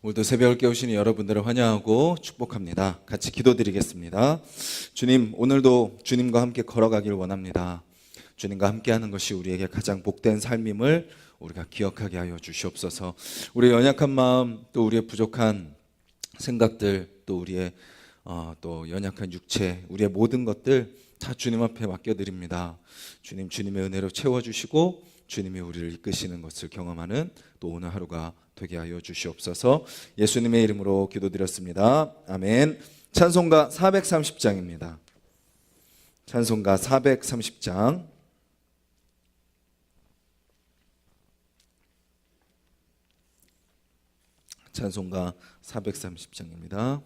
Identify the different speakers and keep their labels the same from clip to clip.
Speaker 1: 오늘도 새벽을 깨우시는 여러분들을 환영하고 축복합니다. 같이 기도드리겠습니다. 주님, 오늘도 주님과 함께 걸어가길 원합니다. 주님과 함께하는 것이 우리에게 가장 복된 삶임을 우리가 기억하게 하여 주시옵소서. 우리의 연약한 마음, 또 우리의 부족한 생각들, 또 우리의 또 연약한 육체, 우리의 모든 것들 다 주님 앞에 맡겨드립니다. 주님, 주님의 은혜로 채워주시고 주님이 우리를 이끄시는 것을 경험하는 또 오늘 하루가 되게 하여 주시옵소서. 예수님의 이름으로 기도드렸습니다. 아멘. 찬송가 430장입니다. 찬송가 430장. 찬송가 430장입니다.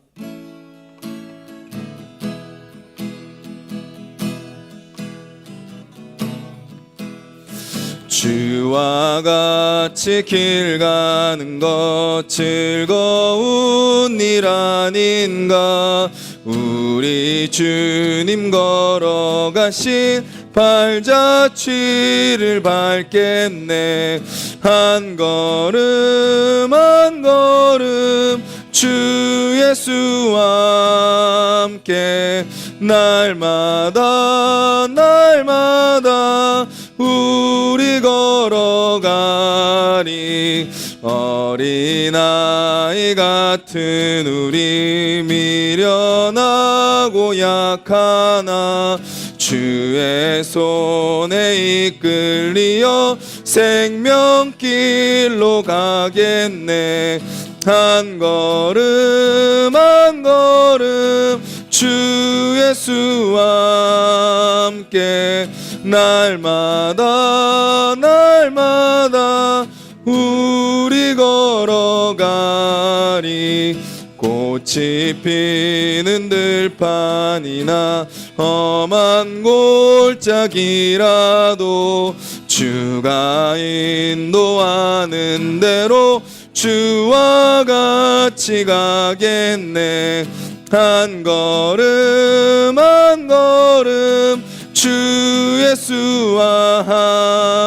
Speaker 1: 주와 같이 길 가는 것 즐거운 일 아닌가. 우리 주님 걸어가신 발자취를 밟겠네. 한 걸음 한 걸음 주 예수와 함께 날마다 날마다 우리 걸어가리. 어린아이 같은 우리 미련하고 약하나 주의 손에 이끌리어 생명길로 가겠네. 한 걸음 한 걸음 주 예수와 함께 날마다 날마다 우리 걸어가리. 꽃이 피는 들판이나 험한 골짜기라도 주가 인도하는 대로 주와 같이 가겠네. 한 걸음 한 걸음 주 예수와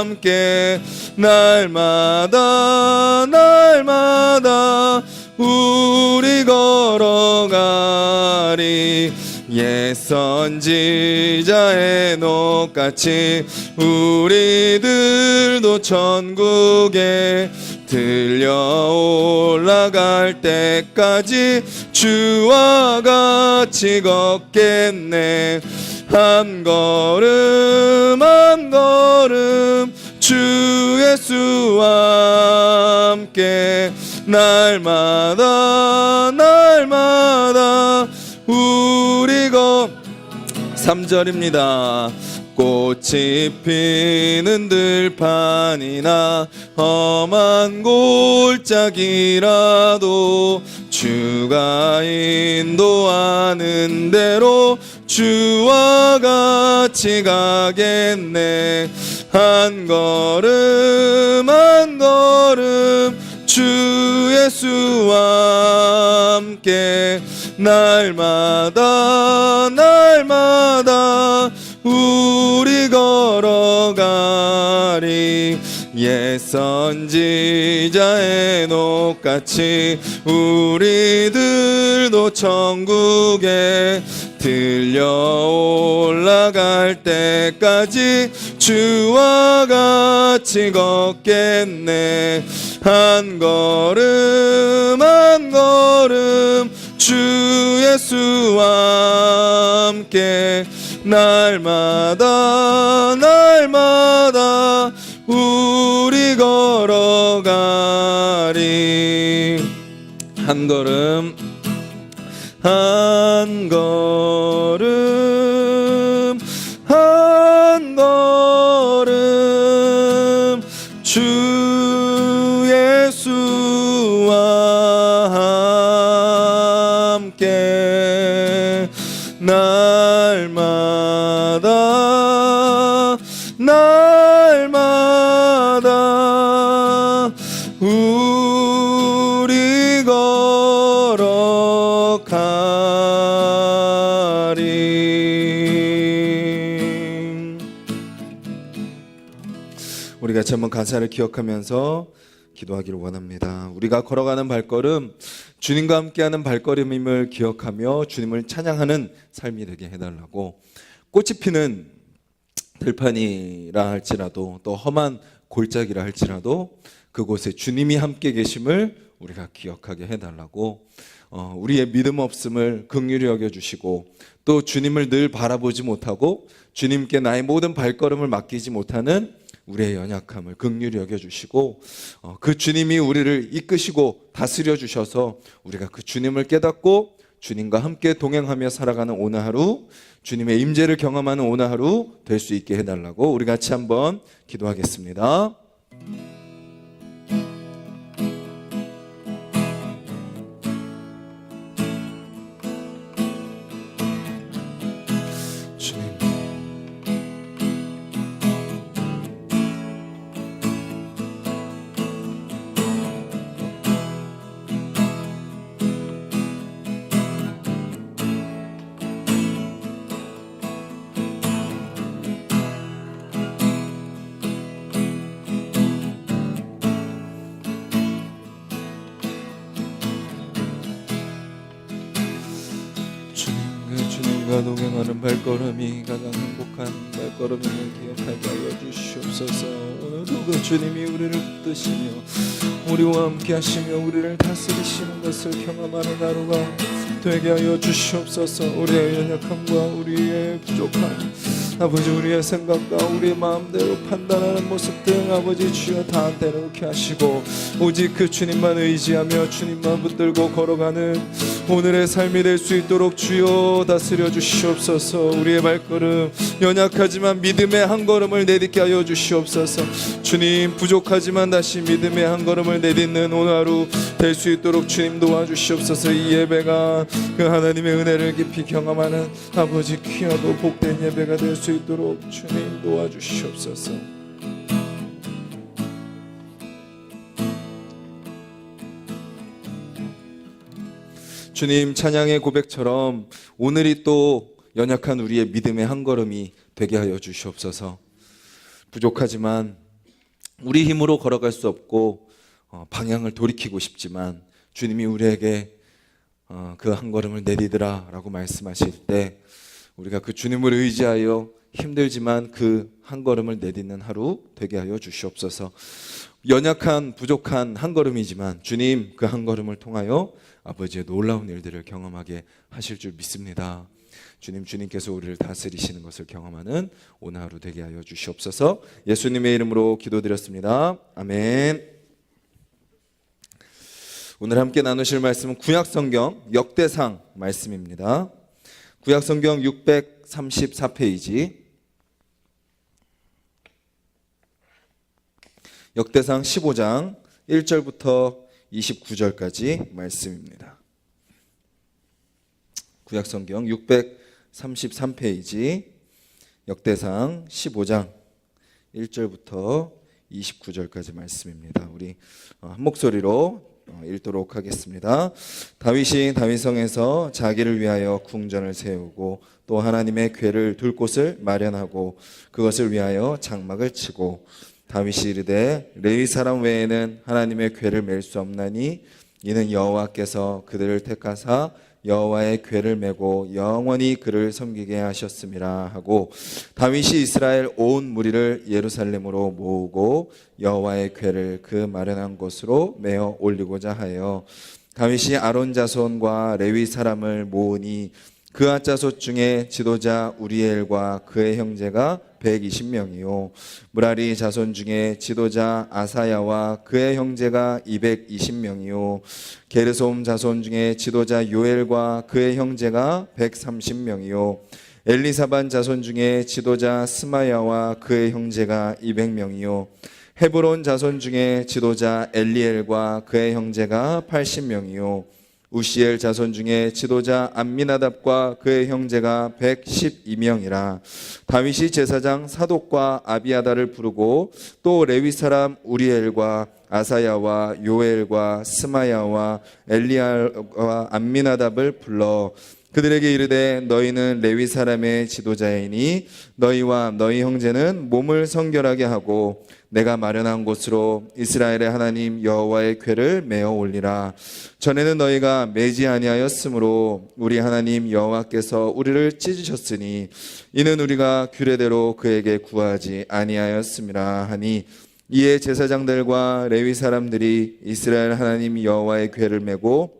Speaker 1: 함께 날마다 날마다 우리 걸어가리. 옛 선지자의 녹같이 우리들도 천국에 들려 올라갈 때까지 주와 같이 걷겠네. 한 걸음 한 걸음 주 예수와 함께 날마다 날마다 우리 3절입니다. 꽃이 피는 들판이나 험한 골짜기라도 주가 인도하는 대로 주와 같이 가겠네. 한 걸음 한 걸음 주 예수와 함께 날마다 날마다 우리 걸어가리. 옛 선지자의 녹같이 우리들도 천국에 들려 올라갈 때까지 주와 같이 걷겠네. 한 걸음 한 걸음 주 예수와 함께 날마다 날마다 우리 걸어가리. 한 걸음 한 걸음 한 걸음 주 예수와 함께 날마다 날마다 우리 걸어가리. 우리가 한번 가사를 기억하면서 기도하기를 원합니다. 우리가 걸어가는 발걸음, 주님과 함께하는 발걸음임을 기억하며 주님을 찬양하는 삶이 되게 해달라고, 꽃이 피는 들판이라 할지라도 또 험한 골짜기라 할지라도 그곳에 주님이 함께 계심을 우리가 기억하게 해달라고, 우리의 믿음 없음을 긍휼히 여겨주시고 또 주님을 늘 바라보지 못하고 주님께 나의 모든 발걸음을 맡기지 못하는 우리의 연약함을 긍휼히 여겨주시고, 그 주님이 우리를 이끄시고 다스려 주셔서 우리가 그 주님을 깨닫고 주님과 함께 동행하며 살아가는 오늘 하루, 주님의 임재를 경험하는 오늘 하루 될 수 있게 해달라고 우리 같이 한번 기도하겠습니다. 주님과 동행하는 발걸음이 가장 행복한 발걸음임을 기억하게 하여 주시옵소서. 오늘도 그 주님이 우리를 붙드시며 우리와 함께 하시며 우리를 다스리시는 것을 경험하는 하루가 되게 하여 주시옵소서. 우리의 연약함과 우리의 부족함, 아버지, 우리의 생각과 우리의 마음대로 판단하는 모습들 아버지 주여 다 내려놓게 하시고 오직 그 주님만 의지하며 주님만 붙들고 걸어가는 오늘의 삶이 될 수 있도록 주여 다스려 주시옵소서. 우리의 발걸음 연약하지만 믿음의 한 걸음을 내딛게 하여 주시옵소서. 주님, 부족하지만 다시 믿음의 한 걸음을 내딛는 오늘 하루 될 수 있도록 주님 도와주시옵소서. 이 예배가 그 하나님의 은혜를 깊이 경험하는 아버지 귀하고 복된 예배가 될 수 있도록 주님 도와주시옵소서. 주님, 찬양의 고백처럼 오늘이 또 연약한 우리의 믿음의 한 걸음이 되게 하여 주시옵소서. 부족하지만 우리 힘으로 걸어갈 수 없고 방향을 돌이키고 싶지만 주님이 우리에게 그 한 걸음을 내디드라 라고 말씀하실 때 우리가 그 주님을 의지하여 힘들지만 그 한 걸음을 내딛는 하루 되게 하여 주시옵소서. 연약한 부족한 한 걸음이지만 주님 그 한 걸음을 통하여 아버지의 놀라운 일들을 경험하게 하실 줄 믿습니다. 주님께서 우리를 다스리시는 것을 경험하는 오늘 하루 되게 하여 주시옵소서. 예수님의 이름으로 기도드렸습니다. 아멘. 오늘 함께 나누실 말씀은 구약성경 역대상 말씀입니다. 구약성경 634페이지 역대상 15장 1절부터 29절까지 말씀입니다. 구약성경 633페이지 역대상 15장 1절부터 29절까지 말씀입니다. 우리 한 목소리로 읽도록 하겠습니다. 다윗이 다윗성에서 자기를 위하여 궁전을 세우고 또 하나님의 궤를 둘 곳을 마련하고 그것을 위하여 장막을 치고 다윗이 이르되 레위 사람 외에는 하나님의 궤를 맬 수 없나니 이는 여호와께서 그들을 택하사 여호와의 궤를 메고 영원히 그를 섬기게 하셨음이라 하고 다윗이 이스라엘 온 무리를 예루살렘으로 모으고 여호와의 궤를 그 마련한 곳으로 메어 올리고자 하여 다윗이 아론 자손과 레위 사람을 모으니 그앗 자손 중에 지도자 우리엘과 그의 형제가 120명이요 무라리 자손 중에 지도자 아사야와 그의 형제가 220명이요 게르솜 자손 중에 지도자 요엘과 그의 형제가 130명이요 엘리사반 자손 중에 지도자 스마야와 그의 형제가 200명이요 헤브론 자손 중에 지도자 엘리엘과 그의 형제가 80명이요 우시엘 자손 중에 지도자 암미나답과 그의 형제가 112명이라 다윗이 제사장 사독과 아비아다를 부르고 또 레위 사람 우리엘과 아사야와 요엘과 스마야와 엘리야와 암미나답을 불러 그들에게 이르되 너희는 레위 사람의 지도자이니 너희와 너희 형제는 몸을 성결하게 하고 내가 마련한 곳으로 이스라엘의 하나님 여호와의 궤를 메어 올리라. 전에는 너희가 매지 아니하였으므로 우리 하나님 여호와께서 우리를 찢으셨으니 이는 우리가 규례대로 그에게 구하지 아니하였음이라 하니 이에 제사장들과 레위 사람들이 이스라엘 하나님 여호와의 궤를 메고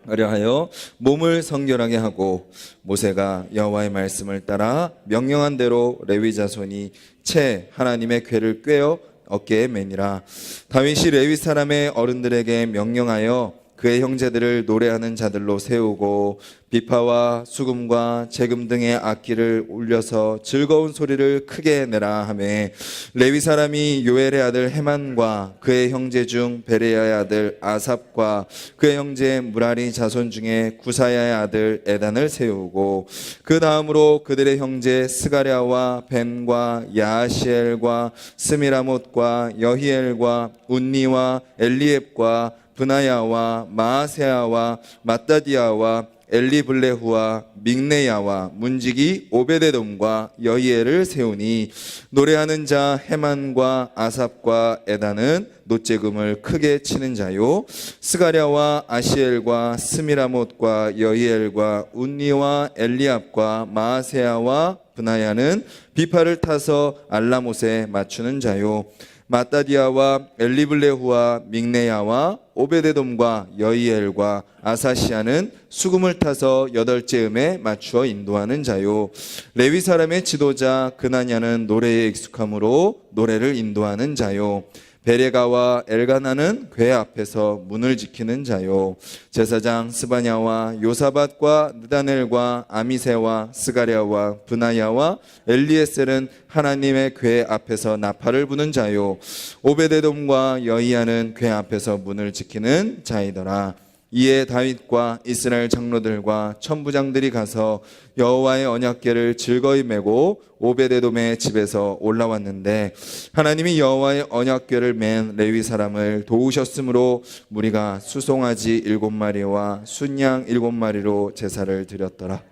Speaker 1: 하려 몸을 성결하게 하고 모세가 여호와의 말씀을 따라 명령한 대로 레위 자손이 채 하나님의 궤를 꿰어 어깨에 매니라. 다윗이 레위 사람의 어른들에게 명령하여 그의 형제들을 노래하는 자들로 세우고 비파와 수금과 재금 등의 악기를 울려서 즐거운 소리를 크게 내라 하매 레위 사람이 요엘의 아들 헤만과 그의 형제 중 베레야의 아들 아삽과 그의 형제 무라리 자손 중에 구사야의 아들 에단을 세우고 그 다음으로 그들의 형제 스가랴와 벤과 야시엘과 스미라못과 여히엘과 운니와 엘리앱과 브나야와 마아세야와 마따디아와 엘리블레후와 믹네야와 문지기 오베데돔과 여히엘을 세우니 노래하는 자 헤만과 아삽과 에단은 노재금을 크게 치는 자요 스가랴와 아시엘과 스미라못과 여히엘과 운니와 엘리압과 마아세야와 브나야는 비파를 타서 알라못에 맞추는 자요 마따디아와 엘리블레후와 믹네야와 오베데돔과 여히엘과 아사시아는 수금을 타서 8째 음에 맞추어 인도하는 자요 레위 사람의 지도자 그나냐는 노래에 익숙함으로 노래를 인도하는 자요 베레가와 엘가나는 궤 앞에서 문을 지키는 자요 제사장 스바냐와 요사밧과 느다넬과 아미세와 스가랴와 브나야와 엘리에셀은 하나님의 궤 앞에서 나팔을 부는 자요 오베데돔과 여히야는 궤 앞에서 문을 지키는 자이더라. 이에 다윗과 이스라엘 장로들과 천부장들이 가서 여호와의 언약궤를 즐거이 메고 오베데돔의 집에서 올라왔는데 하나님이 여호와의 언약궤를 맨 레위 사람을 도우셨으므로 무리가 수송아지 7마리와 순양 7마리로 제사를 드렸더라.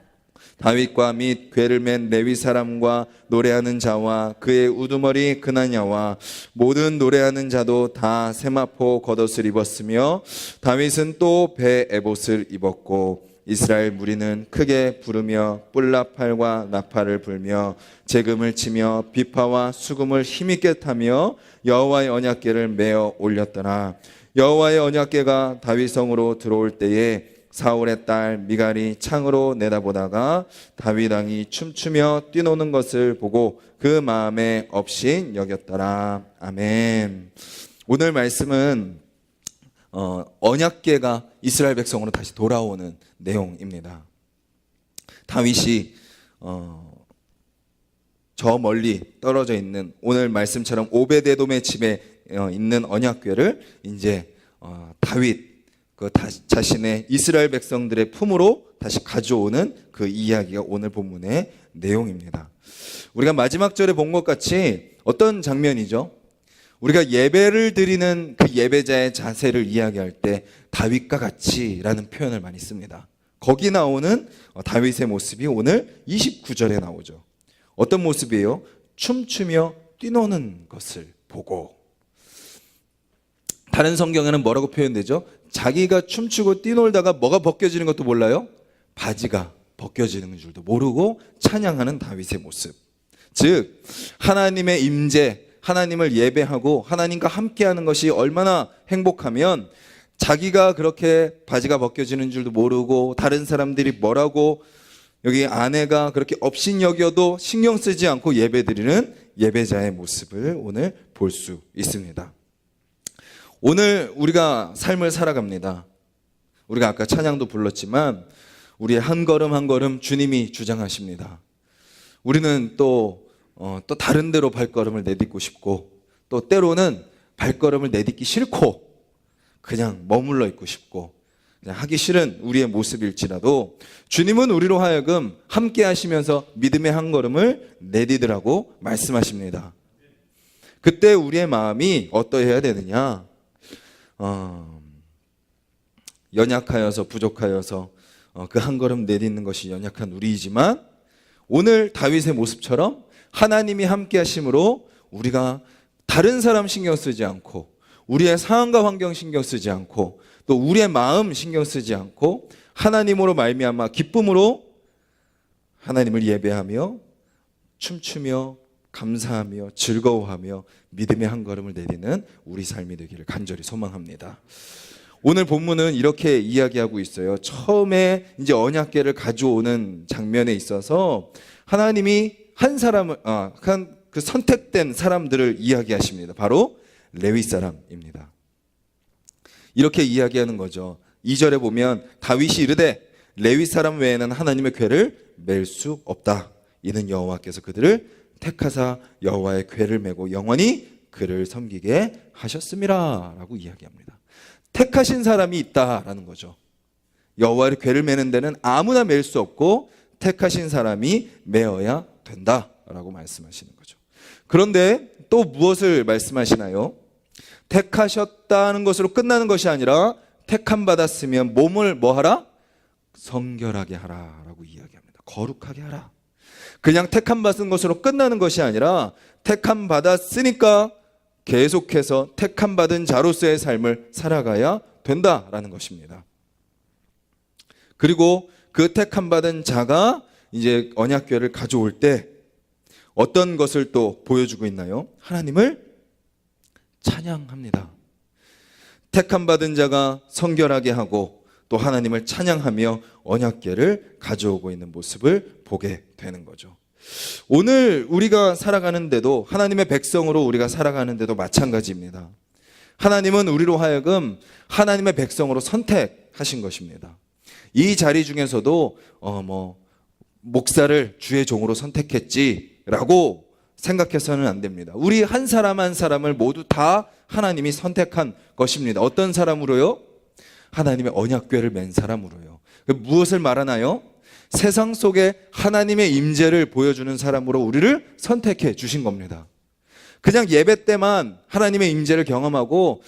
Speaker 1: 다윗과 및 궤를 맨 레위 사람과 노래하는 자와 그의 우두머리 그나냐와 모든 노래하는 자도 다 세마포 겉옷을 입었으며 다윗은 또 배 에봇을 입었고 이스라엘 무리는 크게 부르며 뿔나팔과 나팔을 불며 재금을 치며 비파와 수금을 힘있게 타며 여호와의 언약궤를 메어 올렸더라. 여호와의 언약궤가 다윗 성으로 들어올 때에 사울의 딸 미갈이 창으로 내다보다가 다윗 왕이 춤추며 뛰노는 것을 보고 그 마음에 업신 여겼더라. 아멘. 오늘 말씀은 언약궤가 이스라엘 백성으로 다시 돌아오는 내용입니다. 다윗이 저 멀리 떨어져 있는 오늘 말씀처럼 오베데돔의 집에 있는 언약궤를 이제 다윗 자신의 이스라엘 백성들의 품으로 다시 가져오는 그 이야기가 오늘 본문의 내용입니다. 우리가 마지막 절에 본 것 같이 어떤 장면이죠? 우리가 예배를 드리는 그 예배자의 자세를 이야기할 때 다윗과 같이라는 표현을 많이 씁니다. 거기 나오는 다윗의 모습이 오늘 29절에 나오죠. 어떤 모습이에요? 춤추며 뛰노는 것을 보고. 다른 성경에는 뭐라고 표현되죠? 자기가 춤추고 뛰놀다가 뭐가 벗겨지는 것도 몰라요? 바지가 벗겨지는 줄도 모르고 찬양하는 다윗의 모습. 즉 하나님의 임재, 하나님을 예배하고 하나님과 함께하는 것이 얼마나 행복하면 자기가 그렇게 바지가 벗겨지는 줄도 모르고 다른 사람들이 뭐라고 여기 아내가 그렇게 업신여겨도 신경 쓰지 않고 예배드리는 예배자의 모습을 오늘 볼 수 있습니다. 오늘 우리가 삶을 살아갑니다. 우리가 아까 찬양도 불렀지만 우리의 한 걸음 한 걸음 주님이 주장하십니다. 우리는 또 다른 데로 발걸음을 내딛고 싶고 또 때로는 발걸음을 내딛기 싫고 그냥 머물러 있고 싶고 그냥 하기 싫은 우리의 모습일지라도 주님은 우리로 하여금 함께 하시면서 믿음의 한 걸음을 내딛으라고 말씀하십니다. 그때 우리의 마음이 어떠해야 되느냐? 연약하여서 부족하여서 그 한 걸음 내딛는 것이 연약한 우리이지만 오늘 다윗의 모습처럼 하나님이 함께 하심으로 우리가 다른 사람 신경 쓰지 않고 우리의 상황과 환경 신경 쓰지 않고 또 우리의 마음 신경 쓰지 않고 하나님으로 말미암아 기쁨으로 하나님을 예배하며 춤추며 감사하며 즐거워하며 믿음의 한 걸음을 내딛는 우리 삶이 되기를 간절히 소망합니다. 오늘 본문은 이렇게 이야기하고 있어요. 처음에 이제 언약궤를 가져오는 장면에 있어서 하나님이 한 사람을 그 선택된 사람들을 이야기하십니다. 바로 레위 사람입니다. 이렇게 이야기하는 거죠. 2절에 보면 다윗이 이르되 레위 사람 외에는 하나님의 궤를 맬 수 없다. 이는 여호와께서 그들을 택하사 여호와의 궤를 메고 영원히 그를 섬기게 하셨음이라 라고 이야기합니다. 택하신 사람이 있다라는 거죠. 여호와의 궤를 메는 데는 아무나 맬 수 없고 택하신 사람이 메어야 된다라고 말씀하시는 거죠. 그런데 또 무엇을 말씀하시나요? 택하셨다는 것으로 끝나는 것이 아니라 택함 받았으면 몸을 뭐하라? 성결하게 하라라고 이야기합니다. 거룩하게 하라. 그냥 택함 받은 것으로 끝나는 것이 아니라 택함 받았으니까 계속해서 택함 받은 자로서의 삶을 살아가야 된다라는 것입니다. 그리고 그 택함 받은 자가 이제 언약궤를 가져올 때 어떤 것을 또 보여주고 있나요? 하나님을 찬양합니다. 택함 받은 자가 성결하게 하고 또 하나님을 찬양하며 언약궤를 가져오고 있는 모습을 보게 되는 거죠. 오늘 우리가 살아가는데도 하나님의 백성으로 우리가 살아가는데도 마찬가지입니다. 하나님은 우리로 하여금 하나님의 백성으로 선택하신 것입니다. 이 자리 중에서도 목사를 주의 종으로 선택했지라고 생각해서는 안 됩니다. 우리 한 사람 한 사람을 모두 다 하나님이 선택한 것입니다. 어떤 사람으로요? 하나님의 언약궤를 맨 사람으로요. 무엇을 말하나요? 세상 속에 하나님의 임재를 보여주는 사람으로 우리를 선택해 주신 겁니다. 그냥 예배 때만 하나님의 임재를 경험하고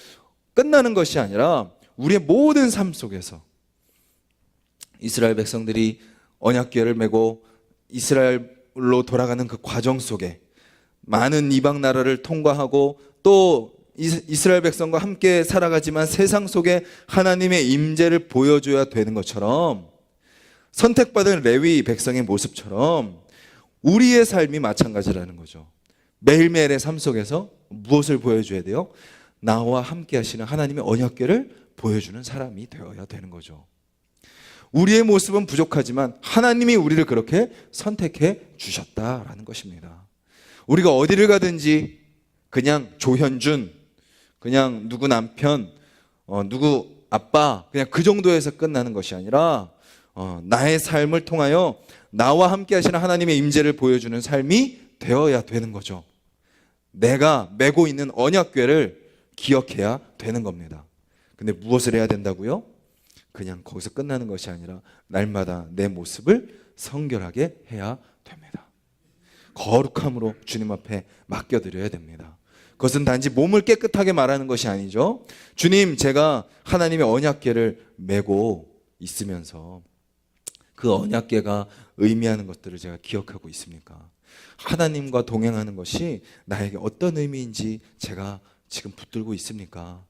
Speaker 1: 끝나는 것이 아니라 우리의 모든 삶 속에서 이스라엘 백성들이 언약궤를 메고 이스라엘로 돌아가는 그 과정 속에 많은 이방 나라를 통과하고 또 이스라엘 백성과 함께 살아가지만 세상 속에 하나님의 임재를 보여줘야 되는 것처럼 선택받은 레위 백성의 모습처럼 우리의 삶이 마찬가지라는 거죠. 매일매일의 삶 속에서 무엇을 보여줘야 돼요? 나와 함께 하시는 하나님의 언약궤를 보여주는 사람이 되어야 되는 거죠. 우리의 모습은 부족하지만 하나님이 우리를 그렇게 선택해 주셨다라는 것입니다. 우리가 어디를 가든지 그냥 조현준, 그냥 누구 남편, 누구 아빠 그냥 그 정도에서 끝나는 것이 아니라 나의 삶을 통하여 나와 함께 하시는 하나님의 임재를 보여주는 삶이 되어야 되는 거죠. 내가 메고 있는 언약궤를 기억해야 되는 겁니다. 근데 무엇을 해야 된다고요? 그냥 거기서 끝나는 것이 아니라 날마다 내 모습을 성결하게 해야 됩니다. 거룩함으로 주님 앞에 맡겨드려야 됩니다. 그것은 단지 몸을 깨끗하게 말하는 것이 아니죠. 주님, 제가 하나님의 언약궤를 메고 있으면서 그 언약궤가 의미하는 것들을 제가 기억하고 있습니까? 하나님과 동행하는 것이 나에게 어떤 의미인지 제가 지금 붙들고 있습니까?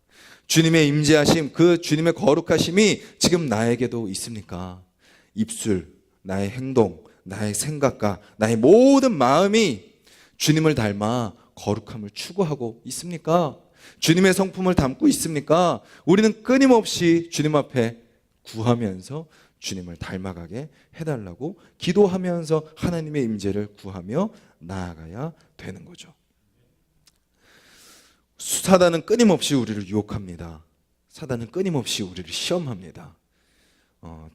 Speaker 1: 주님의 임재하심, 그 주님의 거룩하심이 지금 나에게도 있습니까? 입술, 나의 행동, 나의 생각과 나의 모든 마음이 주님을 닮아 거룩함을 추구하고 있습니까? 주님의 성품을 담고 있습니까? 우리는 끊임없이 주님 앞에 구하면서 주님을 닮아가게 해달라고 기도하면서 하나님의 임재를 구하며 나아가야 되는 거죠. 사단은 끊임없이 우리를 유혹합니다. 사단은 끊임없이 우리를 시험합니다.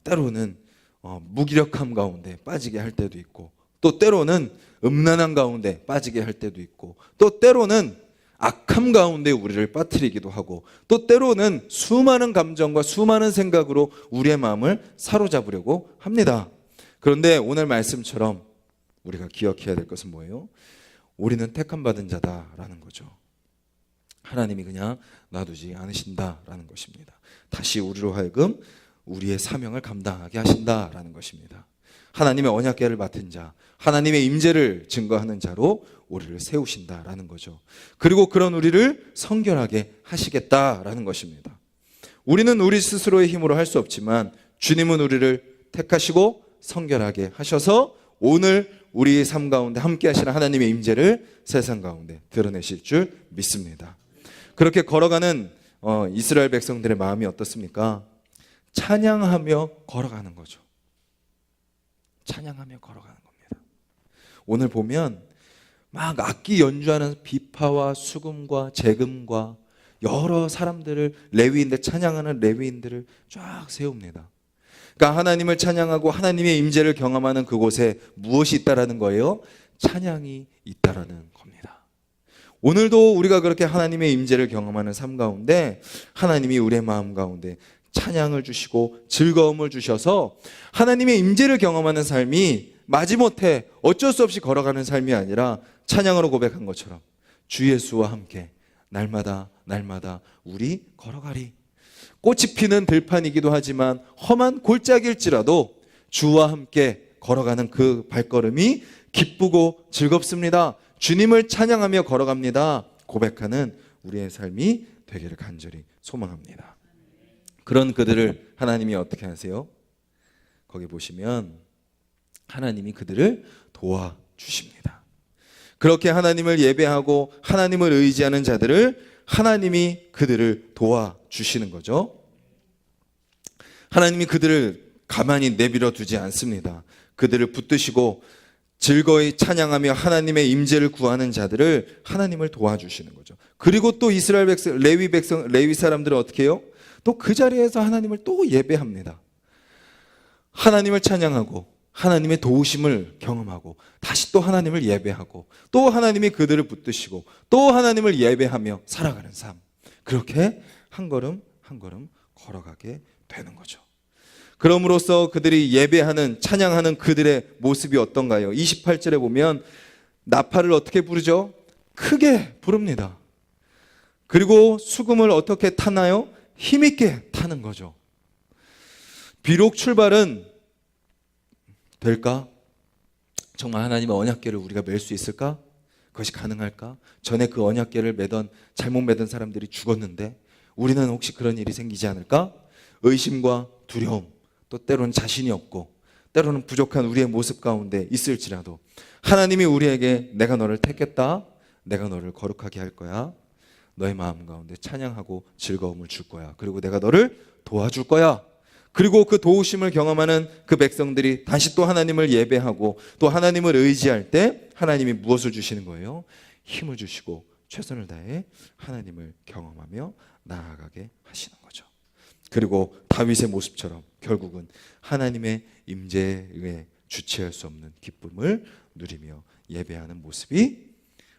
Speaker 1: 때로는 무기력함 가운데 빠지게 할 때도 있고 또 때로는 음란한 가운데 빠지게 할 때도 있고 또 때로는 악함 가운데 우리를 빠뜨리기도 하고 또 때로는 수많은 감정과 수많은 생각으로 우리의 마음을 사로잡으려고 합니다. 그런데 오늘 말씀처럼 우리가 기억해야 될 것은 뭐예요? 우리는 택함 받은 자다라는 거죠. 하나님이 그냥 놔두지 않으신다라는 것입니다. 다시 우리로 하여금 우리의 사명을 감당하게 하신다라는 것입니다. 하나님의 언약궤를 맡은 자, 하나님의 임재를 증거하는 자로 우리를 세우신다라는 거죠. 그리고 그런 우리를 성결하게 하시겠다라는 것입니다. 우리는 우리 스스로의 힘으로 할 수 없지만 주님은 우리를 택하시고 성결하게 하셔서 오늘 우리의 삶 가운데 함께 하시는 하나님의 임재를 세상 가운데 드러내실 줄 믿습니다. 그렇게 걸어가는 이스라엘 백성들의 마음이 어떻습니까? 찬양하며 걸어가는 거죠. 찬양하며 걸어가는 겁니다. 오늘 보면 막 악기 연주하는 비파와 수금과 재금과 여러 사람들을, 레위인들, 찬양하는 레위인들을 쫙 세웁니다. 그러니까 하나님을 찬양하고 하나님의 임재를 경험하는 그곳에 무엇이 있다라는 거예요? 찬양이 있다라는 겁니다. 오늘도 우리가 그렇게 하나님의 임재를 경험하는 삶 가운데 하나님이 우리의 마음 가운데 찬양을 주시고 즐거움을 주셔서 하나님의 임재를 경험하는 삶이 마지못해 어쩔 수 없이 걸어가는 삶이 아니라 찬양으로 고백한 것처럼 주 예수와 함께 날마다 우리 걸어가리. 꽃이 피는 들판이기도 하지만 험한 골짜기일지라도 주와 함께 걸어가는 그 발걸음이 기쁘고 즐겁습니다. 주님을 찬양하며 걸어갑니다. 고백하는 우리의 삶이 되기를 간절히 소망합니다. 그런 그들을 하나님이 어떻게 하세요? 거기 보시면 하나님이 그들을 도와주십니다. 그렇게 하나님을 예배하고 하나님을 의지하는 자들을 하나님이 그들을 도와주시는 거죠. 하나님이 그들을 가만히 내버려 두지 않습니다. 그들을 붙드시고 즐거이 찬양하며 하나님의 임재를 구하는 자들을 하나님을 도와주시는 거죠. 그리고 또 이스라엘 백성, 레위 사람들은 어떻게 해요? 또 그 자리에서 하나님을 또 예배합니다. 하나님을 찬양하고 하나님의 도우심을 경험하고 다시 또 하나님을 예배하고 또 하나님이 그들을 붙드시고 또 하나님을 예배하며 살아가는 삶. 그렇게 한 걸음 한 걸음 걸어가게 되는 거죠. 그럼으로써 그들이 예배하는 찬양하는 그들의 모습이 어떤가요? 28절에 보면 나팔을 어떻게 부르죠? 크게 부릅니다. 그리고 수금을 어떻게 타나요? 힘있게 타는 거죠. 비록 출발은 될까? 정말 하나님의 언약궤를 우리가 맬 수 있을까? 그것이 가능할까? 전에 그 언약궤를 잘못 매던 사람들이 죽었는데 우리는 혹시 그런 일이 생기지 않을까? 의심과 두려움, 또 때로는 자신이 없고 때로는 부족한 우리의 모습 가운데 있을지라도 하나님이 우리에게 내가 너를 택했다, 내가 너를 거룩하게 할 거야, 너의 마음 가운데 찬양하고 즐거움을 줄 거야, 그리고 내가 너를 도와줄 거야. 그리고 그 도우심을 경험하는 그 백성들이 다시 또 하나님을 예배하고 또 하나님을 의지할 때 하나님이 무엇을 주시는 거예요? 힘을 주시고 최선을 다해 하나님을 경험하며 나아가게 하시는 거죠. 그리고 다윗의 모습처럼 결국은 하나님의 임재에 주체할 수 없는 기쁨을 누리며 예배하는 모습이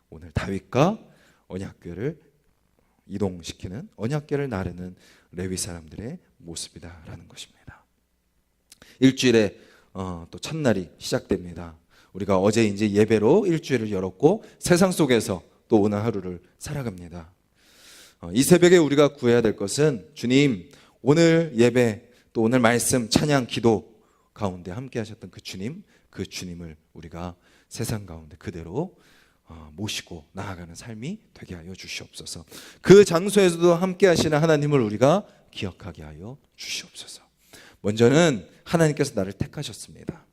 Speaker 1: 오늘 다윗과 언약궤를 이동시키는, 언약궤를 나르는 레위 사람들의 모습이다라는 것입니다. 일주일에 또 첫날이 시작됩니다. 우리가 어제 이제 예배로 일주일을 열었고 세상 속에서 또 오늘 하루를 살아갑니다. 이 새벽에 우리가 구해야 될 것은 주님, 오늘 예배 또 오늘 말씀, 찬양, 기도 가운데 함께 하셨던 그 주님을 우리가 세상 가운데 그대로 모시고 나아가는 삶이 되게 하여 주시옵소서. 그 장소에서도 함께 하시는 하나님을 우리가 기억하게 하여 주시옵소서. 먼저는 하나님께서 나를 택하셨습니다.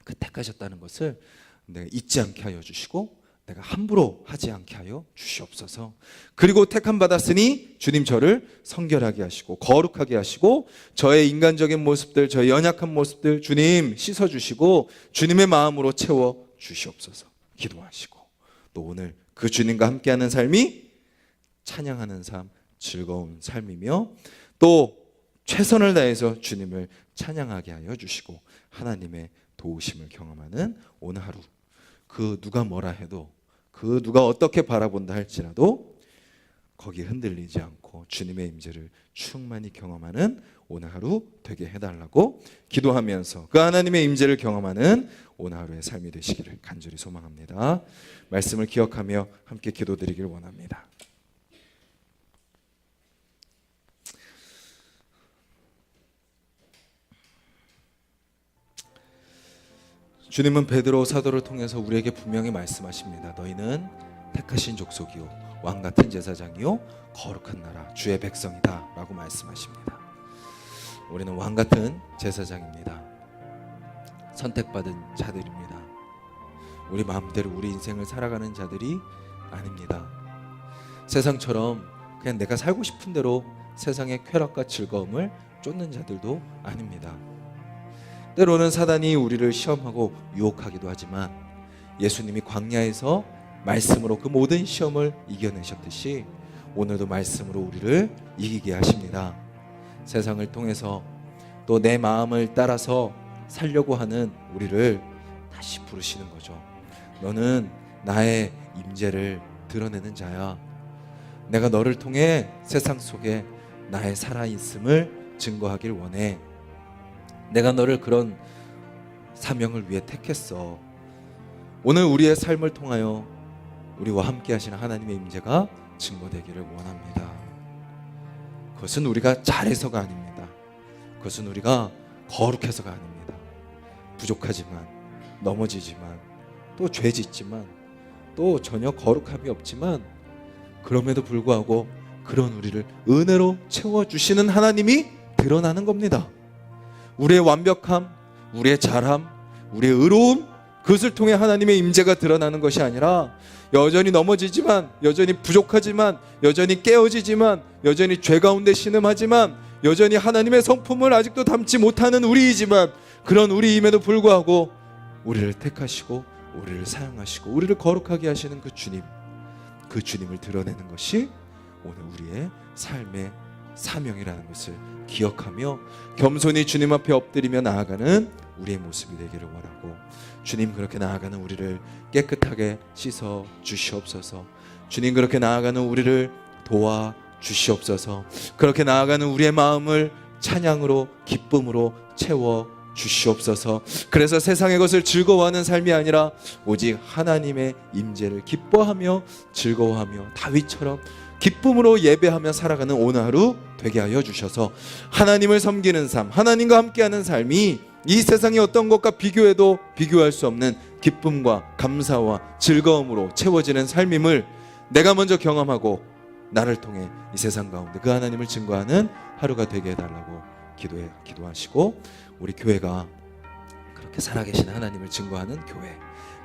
Speaker 1: 그 택하셨다는 것을 내가 잊지 않게 하여 주시고 내가 함부로 하지 않게 하여 주시옵소서. 그리고 택함 받았으니 주님 저를 성결하게 하시고 거룩하게 하시고 저의 인간적인 모습들, 저의 연약한 모습들 주님 씻어주시고 주님의 마음으로 채워 주시옵소서 기도하시고, 또 오늘 그 주님과 함께하는 삶이 찬양하는 삶, 즐거운 삶이며 또 최선을 다해서 주님을 찬양하게 하여 주시고 하나님의 도우심을 경험하는 오늘 하루, 그 누가 뭐라 해도, 그 누가 어떻게 바라본다 할지라도 거기에 흔들리지 않고 주님의 임재를 충만히 경험하는 오늘 하루 되게 해달라고 기도하면서 그 하나님의 임재를 경험하는 오늘 하루의 삶이 되시기를 간절히 소망합니다. 말씀을 기억하며 함께 기도드리길 원합니다. 주님은 베드로 사도를 통해서 우리에게 분명히 말씀하십니다. 너희는 택하신 족속이요 왕같은 제사장이요 거룩한 나라 주의 백성이다 라고 말씀하십니다. 우리는 왕같은 제사장입니다. 선택받은 자들입니다. 우리 마음대로 우리 인생을 살아가는 자들이 아닙니다. 세상처럼 그냥 내가 살고 싶은 대로 세상의 쾌락과 즐거움을 쫓는 자들도 아닙니다. 때로는 사단이 우리를 시험하고 유혹하기도 하지만 예수님이 광야에서 말씀으로 그 모든 시험을 이겨내셨듯이 오늘도 말씀으로 우리를 이기게 하십니다. 세상을 통해서 또 내 마음을 따라서 살려고 하는 우리를 다시 부르시는 거죠. 너는 나의 임재를 드러내는 자야. 내가 너를 통해 세상 속에 나의 살아있음을 증거하길 원해. 내가 너를 그런 사명을 위해 택했어. 오늘 우리의 삶을 통하여 우리와 함께 하시는 하나님의 임재가 증거되기를 원합니다. 그것은 우리가 잘해서가 아닙니다. 그것은 우리가 거룩해서가 아닙니다. 부족하지만, 넘어지지만, 또 죄 짓지만, 또 전혀 거룩함이 없지만 그럼에도 불구하고 그런 우리를 은혜로 채워주시는 하나님이 드러나는 겁니다. 우리의 완벽함, 우리의 잘함, 우리의 의로움, 그것을 통해 하나님의 임재가 드러나는 것이 아니라 여전히 넘어지지만, 여전히 부족하지만, 여전히 깨어지지만, 여전히 죄 가운데 신음하지만, 여전히 하나님의 성품을 아직도 담지 못하는 우리이지만, 그런 우리임에도 불구하고 우리를 택하시고 우리를 사용하시고 우리를 거룩하게 하시는 그 주님, 그 주님을 드러내는 것이 오늘 우리의 삶의 사명이라는 것을 기억하며 겸손히 주님 앞에 엎드리며 나아가는 우리의 모습이 되기를 원하고, 주님 그렇게 나아가는 우리를 깨끗하게 씻어 주시옵소서. 주님 그렇게 나아가는 우리를 도와 주시옵소서. 그렇게 나아가는 우리의 마음을 찬양으로 기쁨으로 채워 주시옵소서. 그래서 세상의 것을 즐거워하는 삶이 아니라 오직 하나님의 임재를 기뻐하며 즐거워하며 다윗처럼 기쁨으로 예배하며 살아가는 오늘 하루 되게 하여 주셔서 하나님을 섬기는 삶, 하나님과 함께하는 삶이 이 세상의 어떤 것과 비교해도 비교할 수 없는 기쁨과 감사와 즐거움으로 채워지는 삶임을 내가 먼저 경험하고 나를 통해 이 세상 가운데 그 하나님을 증거하는 하루가 되게 해달라고 기도하시고, 우리 교회가 그렇게 살아계신 하나님을 증거하는 교회,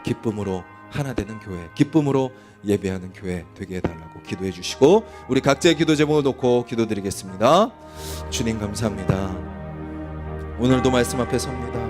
Speaker 1: 기쁨으로 하나 되는 교회, 기쁨으로 예배하는 교회 되게 해달라고 기도해 주시고, 우리 각자의 기도 제목을 놓고 기도드리겠습니다. 주님 감사합니다. 오늘도 말씀 앞에 섭니다.